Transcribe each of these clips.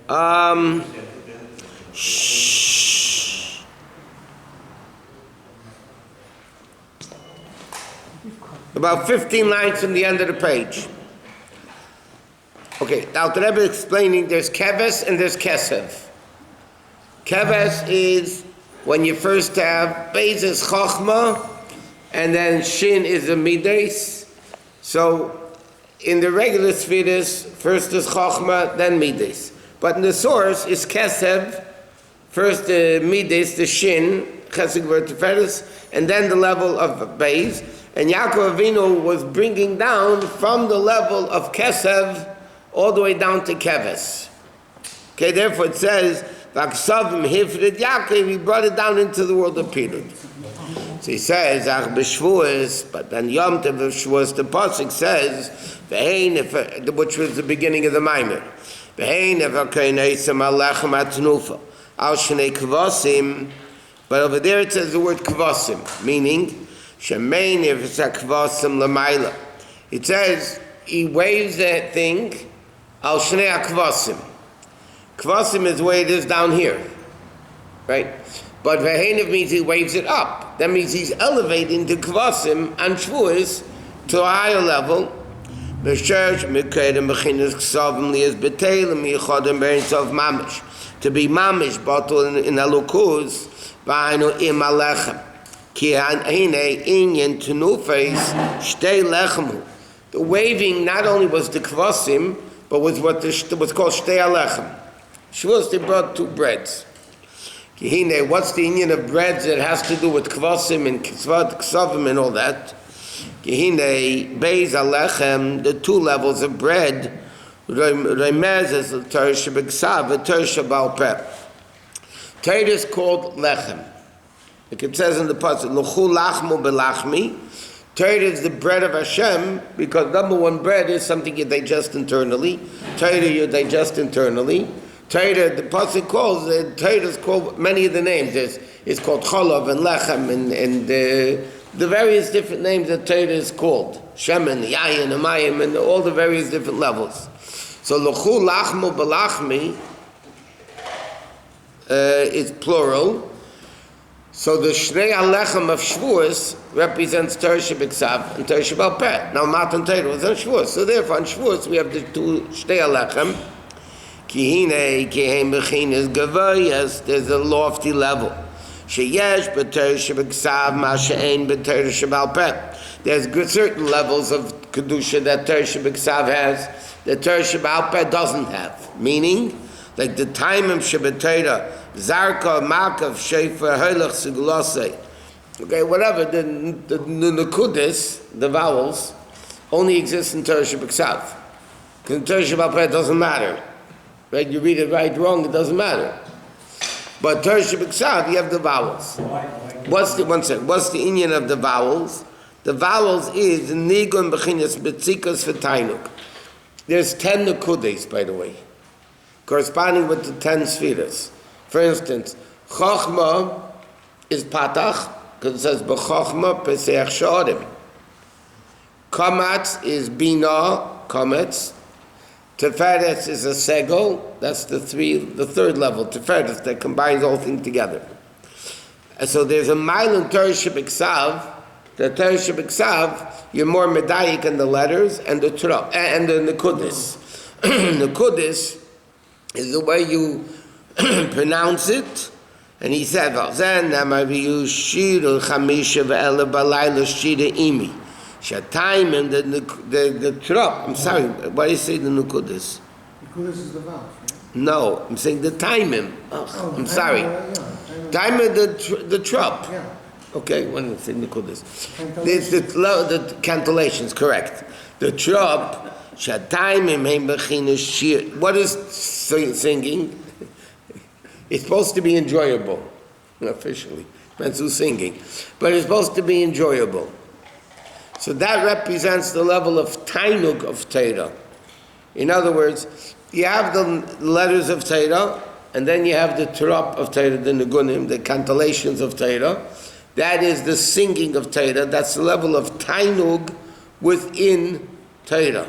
About 15 lines from the end of the page. Okay, now the Rebbe is explaining there's keves and there's kesev. Keves is when you first have beis is chochma, and then shin is a midas. So in the regular Sfiris, first is chochma, then midas. But in the source is kesev, first the midas, the shin, chesed gvur tiferes, and then the level of beis. And Yaakov Avinu was bringing down from the level of kesev all the way down to keves. Okay, therefore it says, Vaksavim hifrid Yaakov, he brought it down into the world of Pirud. So he says, Ach b'shvuos, but then Yom Tov of Shvuos, the pasuk says, V'hein, which was the beginning of the Maimer, V'hein evakein eisam alechem atnufa, al shnei kvasim, but over there it says the word kvasim, meaning, Shemein if it's a kvasim l'mayla. It says, he waves that thing, al shnei kvasim. Kvasim is the way it is down here, right? But Vehenev means he waves it up. That means he's elevating the kvasim and shvuos to a higher level. To be mamish, bottle in alukuz, ba'inu im alechem. Ki hine inyan tunufes shtei lechemu. The waving not only was the kvasim, but was what was called shtei alechem. Shvuos, they brought two breads. Kihine, what's the union of breads that has to do with kvasim and ksavim and all that? Kihine, beis alechem, the two levels of bread, remez is the Torah shebeksav, the Torah shebal peh. Torah is called lechem. Like it says in the pasuk, l'chu lachmu belachmi. Torah is the bread of Hashem, because number one, bread is something you digest internally. Torah you digest internally. Torah, the pasuk calls it, Torah is called many of the names. It's called cholav and lechem and the various different names that Torah is called. Shemen, yayin, amayim, and all the various different levels. So l'chu lachmu belachmi is plural. So the Shnei Alechem of Shvuos represents Torah Shebeksav and Torah Shebal Peh. Now Matan Torah was on Shvuos. So therefore on Shvuos we have the two Shnei Alechem. Kihine, Kihem Bechinas Gavayas, there's a lofty level. Sheyesh B'Torah Shebeksav, Ma She'ein B'Torah Shebal Peh. There's good certain levels of Kedusha that Torah Shebeksav has, that Torah Shebal Peh doesn't have. Meaning, like the time of Shebetayra, Zarka, Makav, Shefer, Heilach, Sigulase. Okay, whatever, the Nekudis, the vowels, only exist in Torah Shebeksav. Because in Torah Shebal Peh it doesn't matter. Right? You read it right, wrong, it doesn't matter. But Torah Shebeksav, you have the vowels. What's the inyan of the vowels? The vowels is Nigun Bechinas Betzikas V'Tainuk. There's 10 Nekudis, by the way, corresponding with the 10 Sfiras. For instance, Chochma is Patach, because it says B'Chochma Peseach Sha'arim. Kamatz is Bina, Kametz. Teferes is a Segol, that's the third level, Teferes, that combines all things together. And so there's a mile in Torah Shebeksav, the Torah Shebeksav, you're more medayik in the letters and the Nekudis. Nekudis is the way you pronounce it, and he said, "Zen namaviyu shiru chamisha ve'ela balayla shira imi." Shatayim and the trop. I'm sorry. Why do you say the nukudis? Nukudis is the vowel. No, I'm saying the taimim. I'm sorry. Taimim the trop. Yeah. Okay, when I say nukudis, there's the cantellations. Correct. The trop. Shatayim heim bechina shir. What is singing? It's supposed to be enjoyable, officially. That's who's singing. But it's supposed to be enjoyable. So that represents the level of tainug of Torah. In other words, you have the letters of Torah, and then you have the trop of Torah, the nigunim, the cantellations of Torah. That is the singing of Torah. That's the level of tainug within Torah.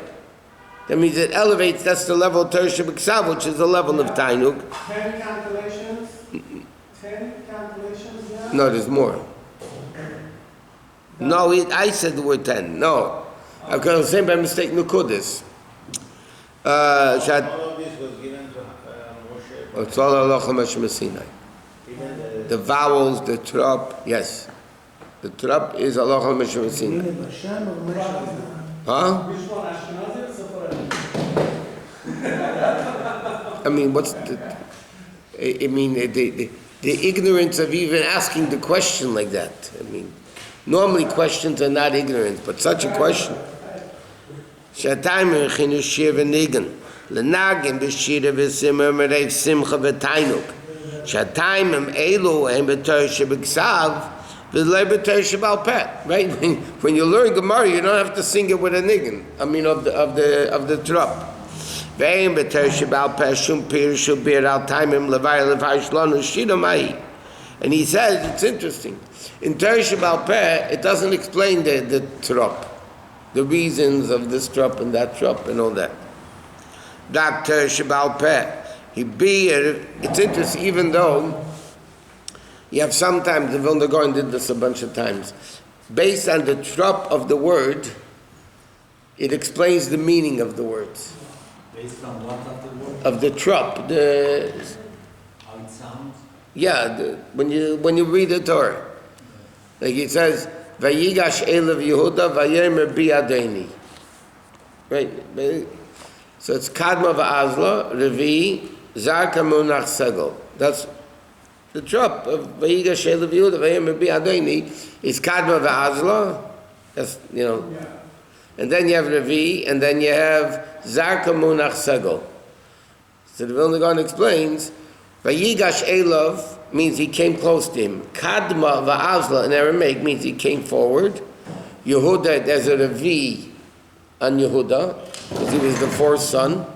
That means it elevates, that's the level of Torah Shebiksav, which is the level of Tainug. 10 cancellations? 10 cancellations, yeah? No, there's more. No, I said the word 10. No. I was saying by mistake, Nukudis. All of this was given to Moshe. It's all Allah Moshe Sinai. The vowels, the trop, yes. The trop is Allah Moshe Sinai. Huh? Which one, Ashkenazi or Sephardi? I mean, what's the... I mean, the ignorance of even asking the question like that. I mean, normally questions are not ignorant, but such a question. Shatayim Chinu Shir v'Nigan L'Nagim B'Shira V'Simmer Merev Simcha V'Tainuk Shatayim Elu Ein B'Torah Shebiksav V'Lei B'Torah Shebal Peh. Right? When you learn Gemara, you don't have to sing it with a nigan. I mean, of the drop. Ve'Ein B'Torah Shebal Peh Shum Pir Shubir Al Taimim Levay Levay Shlanu Shira Mai. And he says it's interesting. In Torah Shebal Peh, it doesn't explain the trop. The reasons of this trop and that trop and all that. Dr. Shabal Peh. It's interesting, even though you have sometimes, the Vilna Gaon did this a bunch of times, based on the trop of the word, it explains the meaning of the words. Based on what of the word? Of the trop. How it sounds? Yeah, when you read the Torah. Like it says, Vayigash Elav Yehuda Vayemer Biadeni. Right? So it's Kadma Va'azla, Revi, Zarka Munach Segel. That's the trop of Vayigash Elav Yehuda Vayemer Biadeni is Kadma Va'azla. That's, you know. Yeah. And then you have Revi, and then you have Zarka Munach Segel. So the Vilna Gaon explains, Vayigash Elav means he came close to him. Kadma va'azla in Aramaic means he came forward. Yehuda, there's a Revi on Yehuda, because he was the fourth son.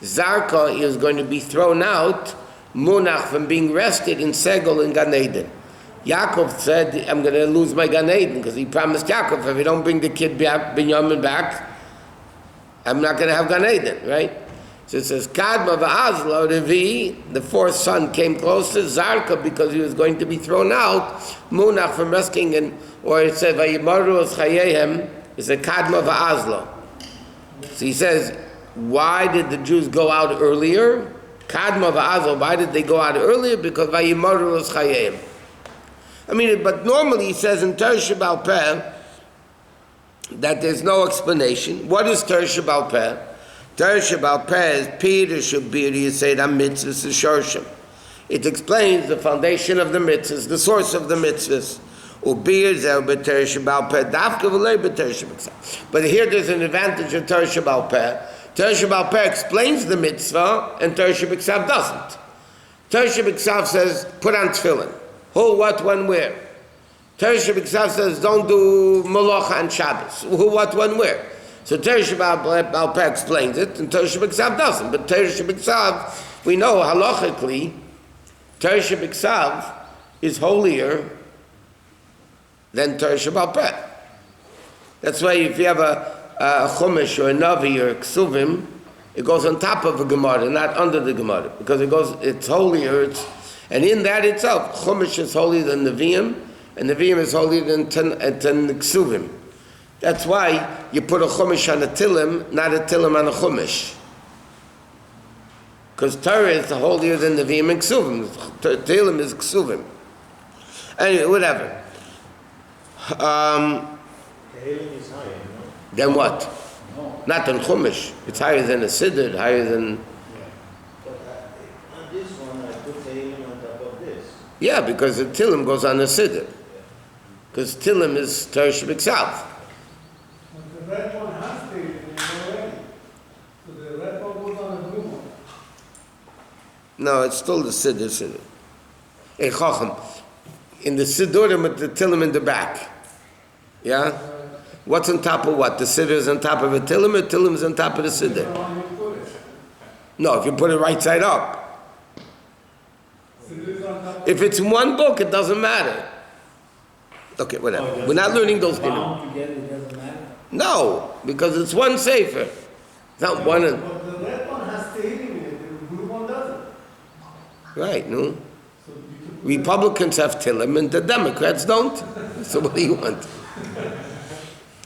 Zarka, he was going to be thrown out, Munach, from being rested in Segel in Gan Eden. Yaakov said, I'm going to lose my Gan Eden, because he promised Yaakov, if you don't bring the kid Binyamin back, I'm not going to have Gan Eden, right? So it says, Kadma va'azla, Revi, the fourth son came closer, Zarka, because he was going to be thrown out, Munach, from resting, or it says, Vayimaru es chayehem, it's a Kadma va'azla. So he says, why did the Jews go out earlier? Kadma va'azla, why did they go out earlier? Because Vayimaru es chayehem. I mean, but normally he says in Torah Shebal Peh that there's no explanation. What is Torah Shebal Peh? Torah Shebal Peh is Peter Shubir Yisayid HaMitzvahs Shorshim. It explains the foundation of the mitzvahs, the source of the mitzvahs. Ubir Zel B'Torah Shebal Peh Dafka V'Lei B'Torah Shebiksav. But here there's an advantage of Torah Shebal Peh. Torah Shebal Peh explains the mitzvah, and Torah Shebiksav doesn't. Torah Shebiksav says, put on tefillin. Who, what, when, where. Torah Shebiksav says, don't do malacha on Shabbos. Who, what, when, where. So Torah Shebal Peh explains it, and Torah Shebiksav doesn't. But Torah Shebiksav, we know halachically, Torah Shebiksav is holier than Torah Shebal Peh. That's why if you have a Chumash or a Navi or a Ksuvim, it goes on top of a Gemara, not under the Gemara, because it's holier. And in that itself, Chumash is holier than Nevi'im, and Nevi'im is holier than Ksuvim. That's why you put a Chumash on a Tilim, not a Tilim on a Chumash. Because Torah is holier than Nevi'im and Ksuvim. Tilim is Ksuvim. Anyway, whatever. Tehillim is higher, Then what? No. Not than Chumash. It's higher than a Siddur, higher than... Yeah. But on this one, I put Tehillim on top of this. Yeah, because the Tilim goes on a Siddur. Because Tilim is Torah Shebiksav. But the red one has Tehillim already. So the red one goes on the blue one. No, it's still the Siddur. Hey, Chacham, in the Siddurim with the Tilim in the back. Yeah? What's on top of what? The Siddur is on top of a Tilim, or Tilim is on top of the Siddur? No, if you put it right side up. If it's in one book, it doesn't matter. Okay, whatever. We're not learning those things. Bound together, it doesn't matter. No, because it's one sefer. It's not one of... But the red one has Tehillim in it, the blue one doesn't. Right, no? So you can put Republicans have Tillim and the Democrats don't. So what do you want?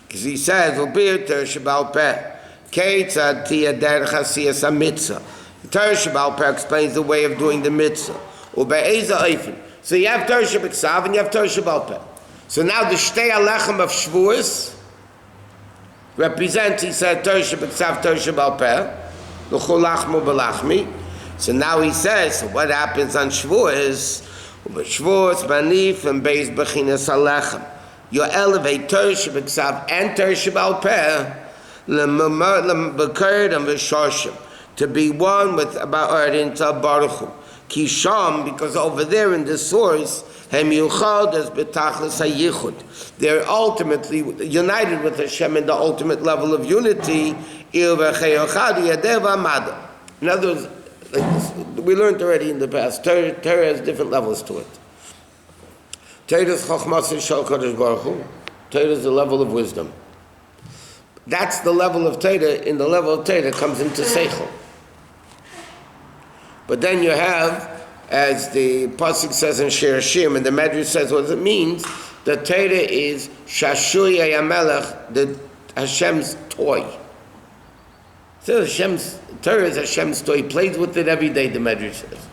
Because he says, "Ubir Torah Sheba'al Peh, Keitzad Tia Derech Hasiyas HaMitzvah." The Torah Sheba'al Peh explains the way of doing the mitzvah. Ube'eza Eifen. So you have Torah Sheba'al and you have Torah Sheba'al Peh. So now the Shtei Alechem of Shavuos represents, he said, Torah Sheba'al, Torah Sheba'al Peh, L'chol Lachmo B'Lachmi. So now he says, so what happens on Shavuos? Shavuos, Manif, and Beis Bechinas Alechem. You elevate Torah Sheba'al and Torah Sheba'al Peh, L'Bekerd and V'Shoshim, to be one with about into Baruch Hu. Kisham, because over there in the source, Hem Yuchad as B'Tachlis HaYichud. They're ultimately united with Hashem in the ultimate level of unity. In other words, we learned already in the past, Torah has different levels to it. Torah is Chochmas Shel Kadosh Baruch Hu. Torah is the level of wisdom. That's the level of Torah. In the level of Torah comes into Seichel. But then you have, as the Pasuk says in Shir Hashim, and the Medrash says what it means, the Torah is Shashui Yamelech, the Hashem's toy. So Torah is Hashem's toy. He plays with it every day, the Medrash says.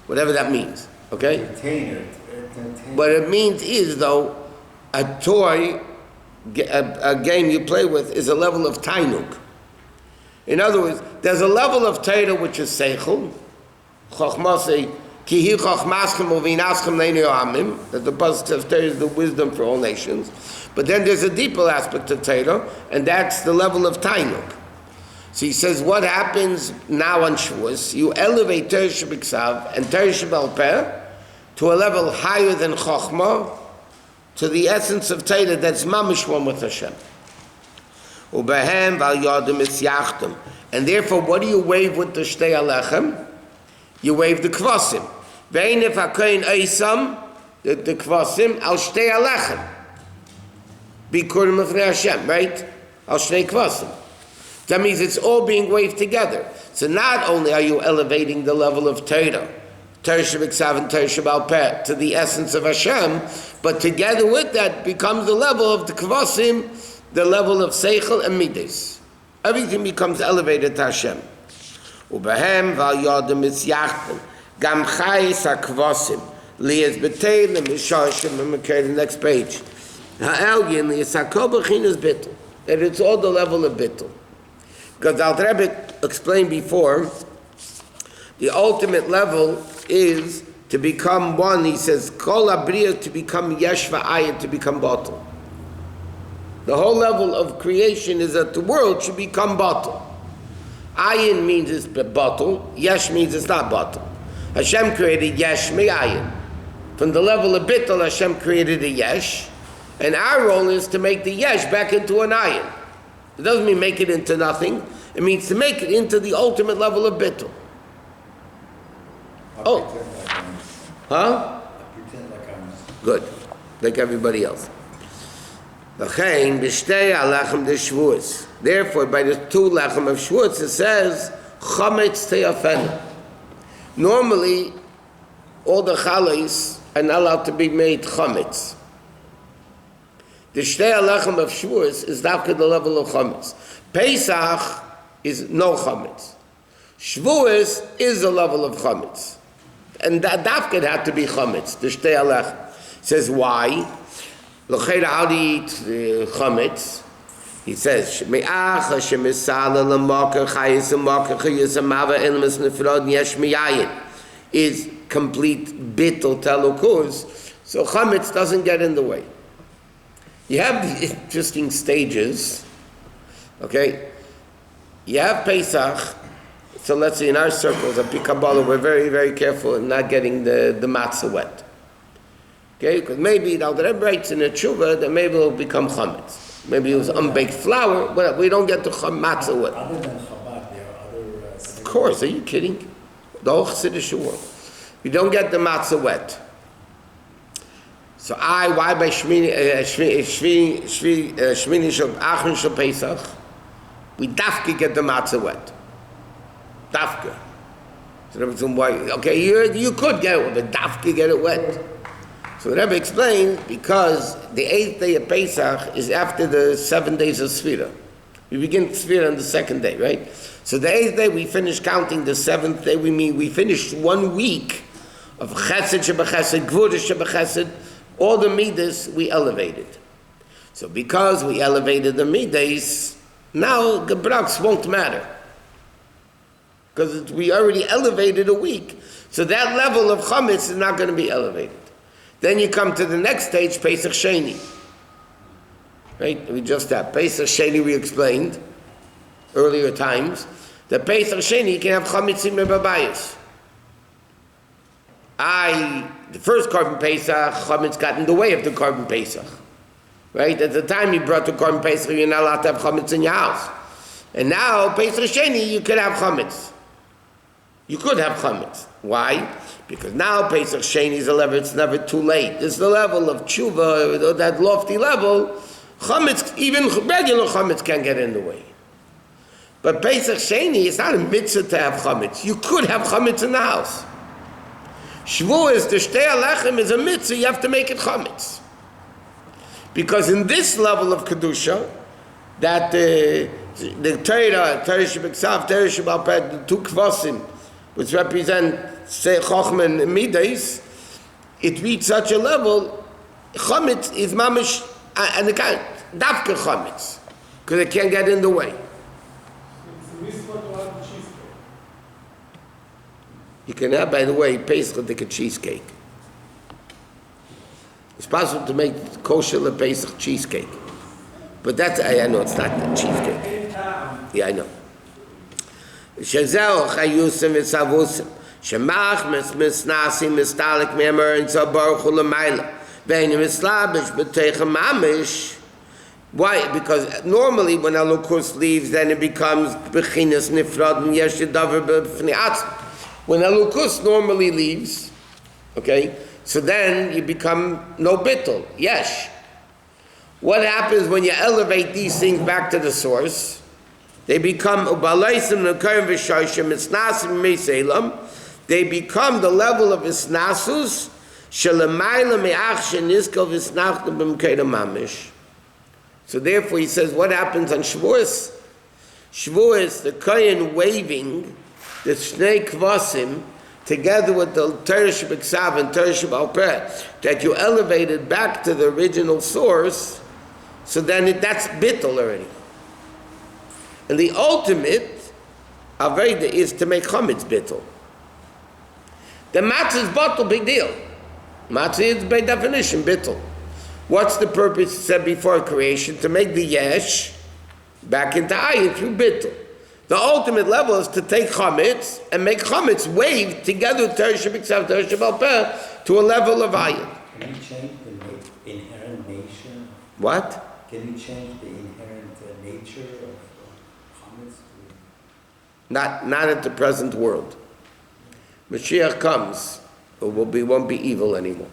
Whatever that means. Okay? Entertainer. What it means is, though, a toy, a game you play with, is a level of Tainuk. In other words, there's a level of Torah which is Seichel, Chochmasei, Kihi Chochmaschem Uvinaschem Leinu Amim, that the Pasuk says Torah is the wisdom for all nations. But then there's a deeper aspect of Torah, and that's the level of Tainuk. So he says, what happens now on Shavuos? You elevate Torah Shebiksav and Torah Sheba'al Peh to a level higher than Chochmah, to the essence of Torah that's mamish one with Hashem. Ubehem val yadim es yachtem. And therefore, what do you wave with the Shtei Alechem? You wave the Kvasim. Ve'in if hakoyin eisam, the Kvasim, al Shtei Alechem. Bikurim of Hashem, right? Al Shtei Kvasim. That means it's all being waved together. So not only are you elevating the level of Torah, Torah Shebiksav and Torah Sheba'al Peh, to the essence of Hashem, but together with that becomes the level of the Kvasim, the level of Seichel and Midas. Everything becomes elevated to Hashem. Ubehem val yodem is yachten, gam chayis ha-Kvasim, liyaz b'teil and mishashim, and the next page. Ha'elgin liyaz ha-kol b'chinas bittul, that it's all the level of bittul. Because Al Rebbe explained before, the ultimate level is to become one. He says, Kol Abriya, to become Yesh V'Ayin, to become Batal. The whole level of creation is that the world should become Batal. Ayin means it's Batal, Yesh means it's not Batal. Hashem created Yesh Me'ayin. From the level of Bittul, Hashem created a Yesh, and our role is to make the Yesh back into an Ayin. It doesn't mean make it into nothing, it means to make it into the ultimate level of Bittul. Oh. Huh? Pretend like I'm... Good. Like everybody else. Therefore, by the two lechem of Shavuos, it says, Chametz Te'afenu. Normally, all the chales are not allowed to be made chametz. The Shtei Alechem of Shavuos is dafka the level of chametz. Pesach is no chametz. Shavuos is the level of chametz. And that dafka had to be chametz, the Shtei Alechem. Says, why? L'cheira, how do you eat chametz? He says, Me'ach Hashem Esala L'makar Chayis L'makar Chayis L'mava Elmas Nefrod Yesh Miyayin is complete bittul telukuz, so chametz doesn't get in the way. You have the interesting stages, okay? You have Pesach, so let's say in our circles at Kabbalah, we're very, very careful in not getting the matzah wet. Okay, because maybe the Rebbe writes in a tshuva that maybe it'll become chametz. Maybe it was unbaked flour, but we don't get the matzah wet. Other than Chabad, there are other... Of course, are you kidding? The whole Chassidus world. You don't get the matzah wet. So why by Shmini Shel Achron Shel Pesach? We dafka get the matzah wet. Dafka. So the Rebbe explained why. Okay, you could get it wet, but dafka get it wet. So the Rebbe explained because the 8th day of Pesach is after the 7 days of Sfira. We begin Sfira on the 2nd day, right? So the 8th day we finish counting. The 7th day we finished 1 week of Chesed Shebechesed, Gvura Shebechesed. All the midas we elevated. So because we elevated the midas, now the brachs won't matter. Because we already elevated a week. So that level of chametz is not going to be elevated. Then you come to the next stage, Pesach Sheni. Right? We just have Pesach Sheni, we explained earlier times. The Pesach Sheni, you can have chametzim mebabayis. The first Korban Pesach, chametz got in the way of the Korban Pesach. Right? At the time you brought the Korban Pesach, you're not allowed to have chametz in your house. And now, Pesach Sheni, you could have chametz. You could have chametz. Why? Because now Pesach Sheni is a level, it's never too late. It's the level of tshuva, that lofty level. Chametz, even regular chametz can't get in the way. But Pesach Sheni, it's not a mitzvah to have chametz. You could have chametz in the house. Shavuos, the Shtei Alechem is a mitzvah, you have to make it chametz. Because in this level of Kedusha, that the Torah Shebeksav, Torah Shebal Peh, the 2 kvasim, which represent Chochmah and Midas, it reached such a level, chametz is mamish, and it can't, dafka chametz, because it can't get in the way. It's a mitzvah to have cheesecake. You can have, by the way, Pesach like a cheesecake. It's possible to make kosher Pesach cheesecake. But that's, I know it's not the cheesecake. Yeah, I know. Shezeo chayusim v'savusim. Shemach misnasim mistalik me'emer in zabaruch u'lamayla. Ve'enim mislabish b'teichem mamish. Why? Because normally when Elokus leaves, then it becomes bechinas nifrad and yesh davar b'fnei atzm. When Elokus normally leaves, okay, so then you become no bittul, yesh. What happens when you elevate these things back to the source? They become ubalaisim nekarim v'shoshim isnasim meiselam. They become the level of isnasus shelamayla me'ach sheniskal v'snachta b'mkeida mamish. So therefore he says, what happens on Shavuos? Shavuos, the kohen waving the shnei kvasim together with the Torah Shebeksav and Torah Shebal Peh, that you elevated back to the original source, so then that's bittul already. And the ultimate Aveda is to make chametz bittul. The matzah is bittul, big deal. Matzah is by definition bittul. What's the purpose said before creation? To make the yesh back into ayin through bittul. The ultimate level is to take chametz and make chametz wave together with Torah Shebeksav, Torah Shebal Peh to a level of ayin. Can you change the inherent nature? What? Can you change the inherent nature of chametz? Not at the present world. Mashiach comes, it won't be evil anymore.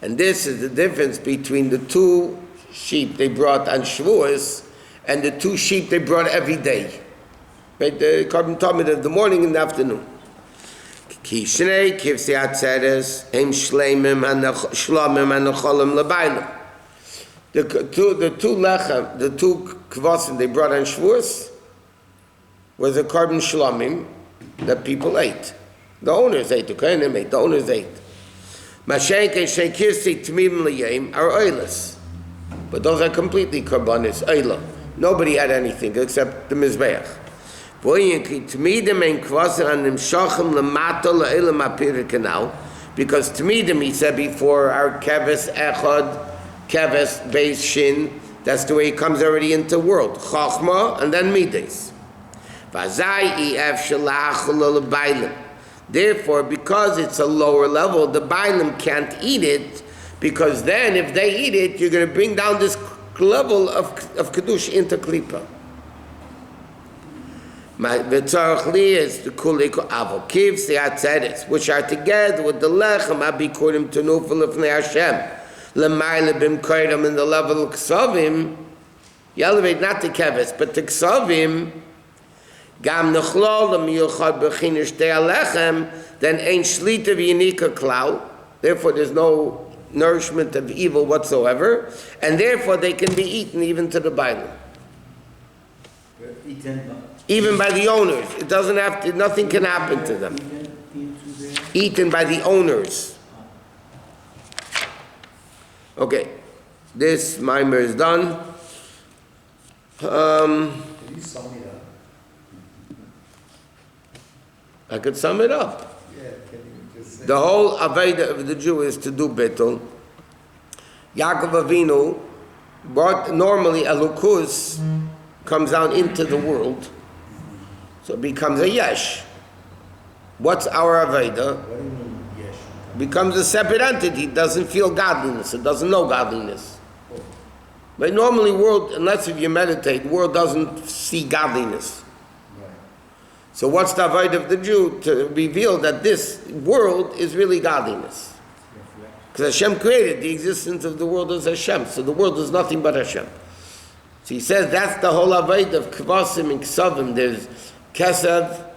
And this is the difference between the 2 sheep they brought on Shavuos and the 2 sheep they brought every day. Right? The Korban Tamid of the morning and the afternoon. The 2 kvasim they brought on Shavuos was a Korban Shlomim that people ate. The owners ate, the Kohanim ate, the owners ate. Mashenke Shekirsi Tmim Liyim are oilers. But those are completely Korbanis, oiler. Nobody had anything except the Mizbeach. Because Tmidim, he said before, our Keves Echad, Keves Beis Shin, that's the way it comes already into the world. Chochma and then Midas. Therefore, because it's a lower level, the Bailim can't eat it, because then if they eat it, you're going to bring down this level of Kedusha into Klippa. Is the kuliko avokivs, the atzeres, which are together with the lechem abikurim tenufel of Hashem, L'mayla b'mkoiram in the level of ksavim, you elevate not to keves, but to ksavim, gam nechlol l'miyuchad b'chinish te alechem, then ain't shlita v'yinika klau, therefore there's no nourishment of evil whatsoever, and therefore they can be eaten even to the Bible. Even by the owners. It doesn't have to, nothing can happen to them. Eaten by the owners. Okay, this mimer is done. Can you sum it up? I could sum it up. Yeah, can you just say? The whole Aveda of the Jew is to do bittul. Yaakov Avinu brought, normally a lukus comes down into the world, so it becomes a yesh. What's our Aveda? What do you mean, yes? Becomes a separate entity, doesn't feel godliness, it doesn't know godliness. But normally world, unless if you meditate, world doesn't see godliness. Right. So what's the avoid of the Jew? To reveal that this world is really godliness. Because Hashem created the existence of the world as Hashem, so the world is nothing but Hashem. So he says that's the whole avoid of kvasim and ksavim. There's kesav,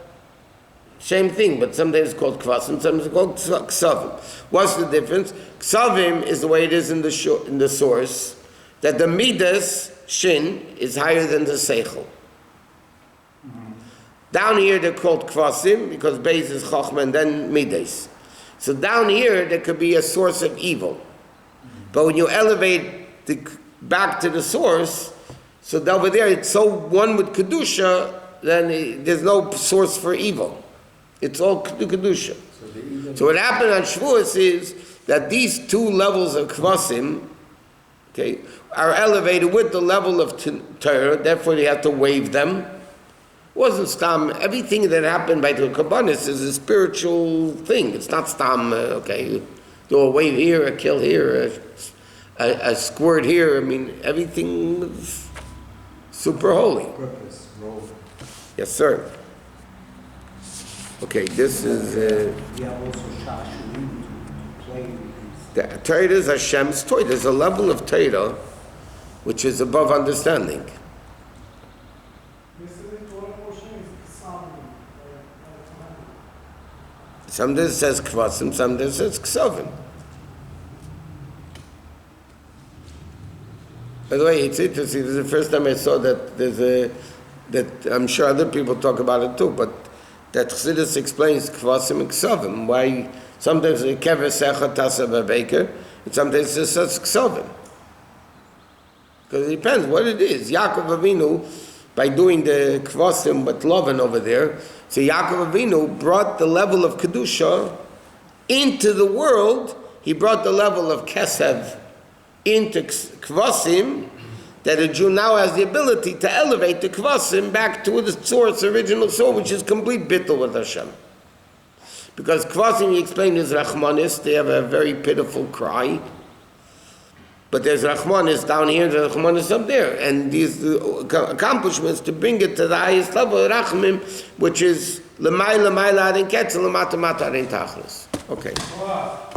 same thing, but sometimes it's called kvasim, sometimes it's called ksavim. What's the difference? Ksavim is the way it is in the source, that the midas, shin, is higher than the seichel. Down here they're called kvasim, because beis is chochmah and then midas. So down here there could be a source of evil. But when you elevate back to the source, so over there it's so one with kedusha, then there's no source for evil. It's all kedusha. So what happened on Shavuos is that these two levels of kvasim, okay, are elevated with the level of Torah, therefore you have to wave them. It wasn't stam. Everything that happened by the Kabbanis is a spiritual thing. It's not stam, okay, do a wave here, a kill here, a squirt here. I mean, everything is super holy. Purpose, role. Yes, sir. Okay, this is... We have also shashurim to play with these. the Torah is Hashem's toy. There's a level of Torah which is above understanding. This is the Torah portion is Psalm. Sometimes it says kvasim, sometimes it says ksavim. By the way, it's interesting. This is the first time I saw that that I'm sure other people talk about it too, but that Chassidus explains kvasim and ksavim. Why sometimes the keves echad tasav abeker, and sometimes it says ksavim. Because it depends what it is. Yaakov Avinu, by doing the kvasim with Lovan over there, so Yaakov Avinu brought the level of kedusha into the world. He brought the level of kesev into kvasim, that a Jew now has the ability to elevate the kvasim back to the source, original source, which is complete bittul with Hashem. Because kvasim, he explained, is rachmanis. They have a very pitiful cry. But there's rachmanis down here, there's rachmanis up there. And these accomplishments to bring it to the highest level of rachmim, which is l'mayla adin ketzel, l'mata mata adin tachlis. Okay. Wow.